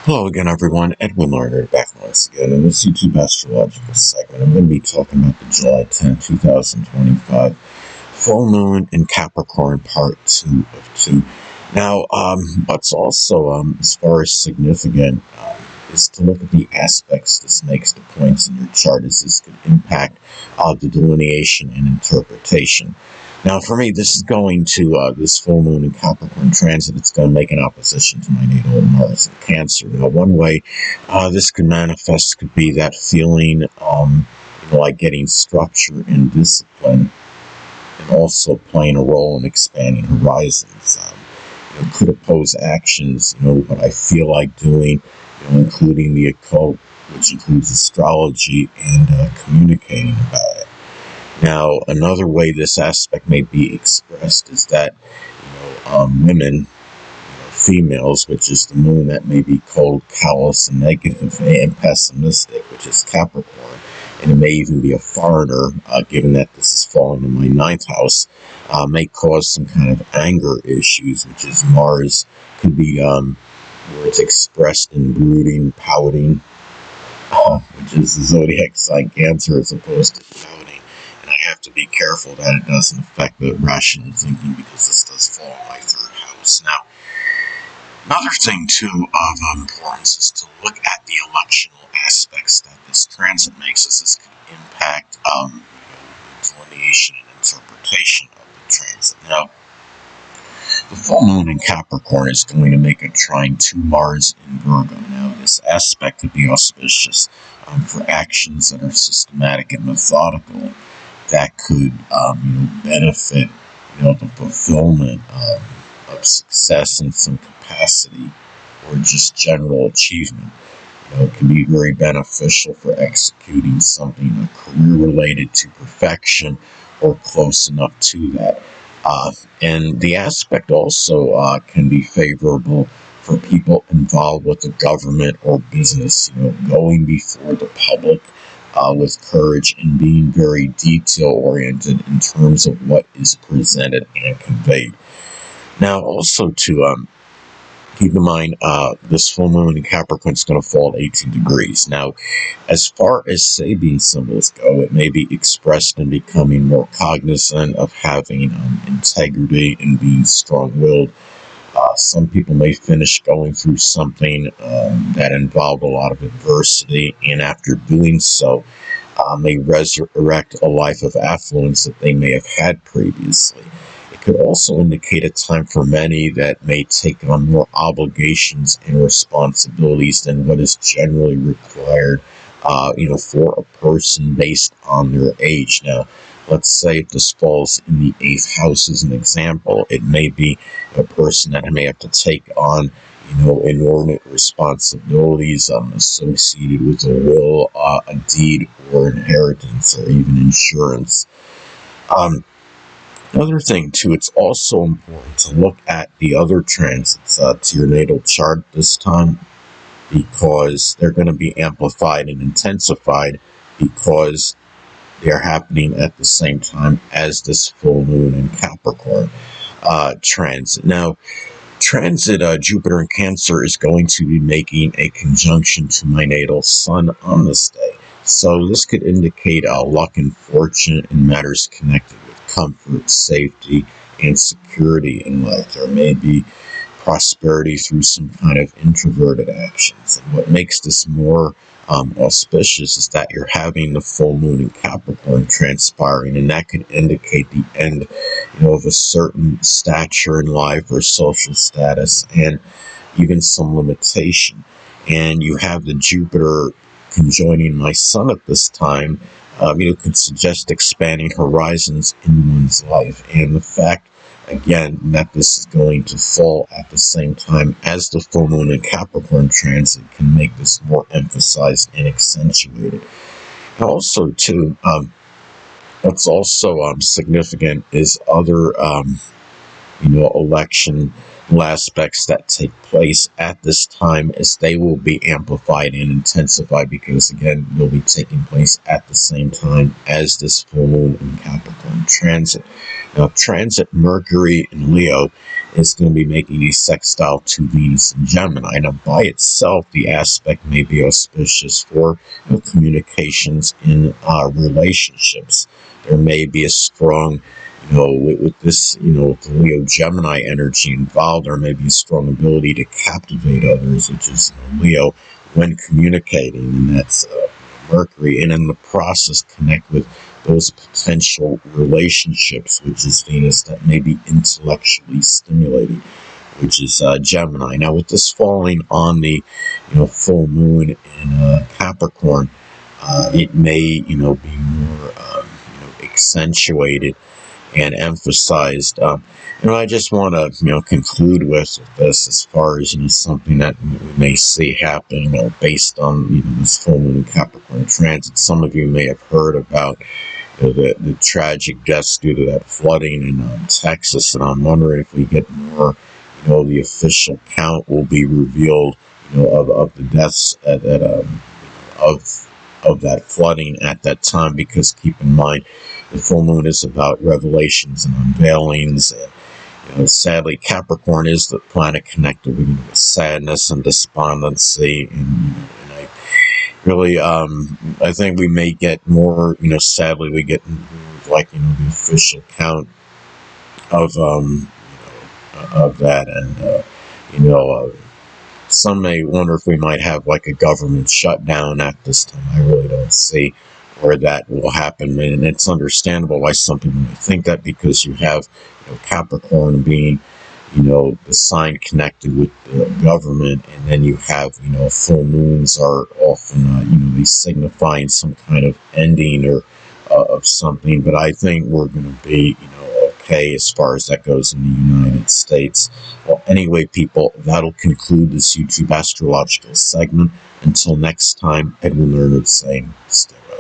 Hello again, everyone. Edwin Lerner back once again in this YouTube astrological segment. I'm going to be talking about the July 10, 2025 full moon in Capricorn, part 2 of 2. Now, what's also as far as significant is to look at the aspects this makes to points in your chart, as this could impact the delineation and interpretation. Now, for me, this is going to, this full moon in Capricorn transit, it's going to make an opposition to my natal Mars in Cancer. Now, one way this could manifest could be that feeling, like getting structure and discipline, and also playing a role in expanding horizons. It could oppose actions, what I feel like doing, including the occult, which includes astrology, and communicating about it. Now, another way this aspect may be expressed is that, women, females, which is the moon, that may be cold, callous, and negative, and pessimistic, which is Capricorn, and it may even be a foreigner, given that this is falling in my 9th house, may cause some kind of anger issues, which is Mars, could be where it's expressed in brooding, pouting, which is the zodiac sign Cancer, as opposed to pouting. I have to be careful that it doesn't affect the rational thinking, because this does fall in my 3rd house. Now, another thing too of importance is to look at the electional aspects that this transit makes, as this could impact delineation and interpretation of the transit. Now, the full moon in Capricorn is going to make a trine to Mars in Virgo. Now, this aspect could be auspicious for actions that are systematic and methodical, that could, benefit, the fulfillment of success in some capacity, or just general achievement. It can be very beneficial for executing something, a career related to perfection or close enough to that. And the aspect also can be favorable for people involved with the government or business, going before the public with courage and being very detail-oriented in terms of what is presented and conveyed. Now, also to keep in mind, this full moon in Capricorn is going to fall at 18 degrees. Now, as far as Sabian symbols go, it may be expressed in becoming more cognizant of having integrity and being strong-willed. Some people may finish going through something that involved a lot of adversity, and after doing so, may resurrect a life of affluence that they may have had previously. It could also indicate a time for many that may take on more obligations and responsibilities than what is generally required, for a person based on their age. Now, let's say if this falls in the 8th house as an example, it may be a person that may have to take on, inordinate responsibilities associated with a will, a deed, or inheritance, or even insurance. Another thing, too, it's also important to look at the other transits to your natal chart this time, because they're going to be amplified and intensified, because they're happening at the same time as this full moon in Capricorn transit. Now, transit Jupiter in Cancer is going to be making a conjunction to my natal Sun on this day. So this could indicate luck and fortune in matters connected with comfort, safety, and security in life. There may be prosperity through some kind of introverted actions. And what makes this more auspicious is that you're having the full moon in Capricorn transpiring, and that could indicate the end, of a certain stature in life or social status, and even some limitation. And you have the Jupiter conjoining my Sun at this time, could suggest expanding horizons in one's life. And the fact, again, that this is going to fall at the same time as the full moon in Capricorn transit can make this more emphasized and accentuated. And also, too, what's also significant is other, election aspects that take place at this time, as they will be amplified and intensified, because, again, they'll be taking place at the same time as this full moon in Capricorn transit. Now, transit Mercury in Leo is going to be making a sextile to Venus in Gemini. Now, by itself, the aspect may be auspicious for communications in relationships. There may be a strong, with this, with the Leo Gemini energy involved, there may be a strong ability to captivate others, which is Leo, when communicating, and that's Mercury, and in the process connect with those potential relationships, which is Venus, that may be intellectually stimulating, which is Gemini. Now, with this falling on the full moon in Capricorn, it may be more accentuated and emphasized. I just want to conclude with this as far as something that we may see happen based on this full moon in Capricorn transit. Some of you may have heard about the tragic deaths due to that flooding in Texas, and I'm wondering if we get more. The official count will be revealed of the deaths of that flooding at that time, because keep in mind, the full moon is about revelations and unveilings, and sadly, Capricorn is the planet connected with sadness and despondency, and I really, I think we may get more. Sadly, we get like the official count of that, and some may wonder if we might have like a government shutdown at this time. I really don't see where that will happen, and it's understandable why some people may think that, because you have Capricorn being the sign connected with the government, and then you have full moons are often they signifying some kind of ending or of something. But I think we're going to be okay as far as that goes in the United States. Well, anyway, people, that'll conclude this YouTube astrological segment. Until next time, Edwin Leonard saying, stay well.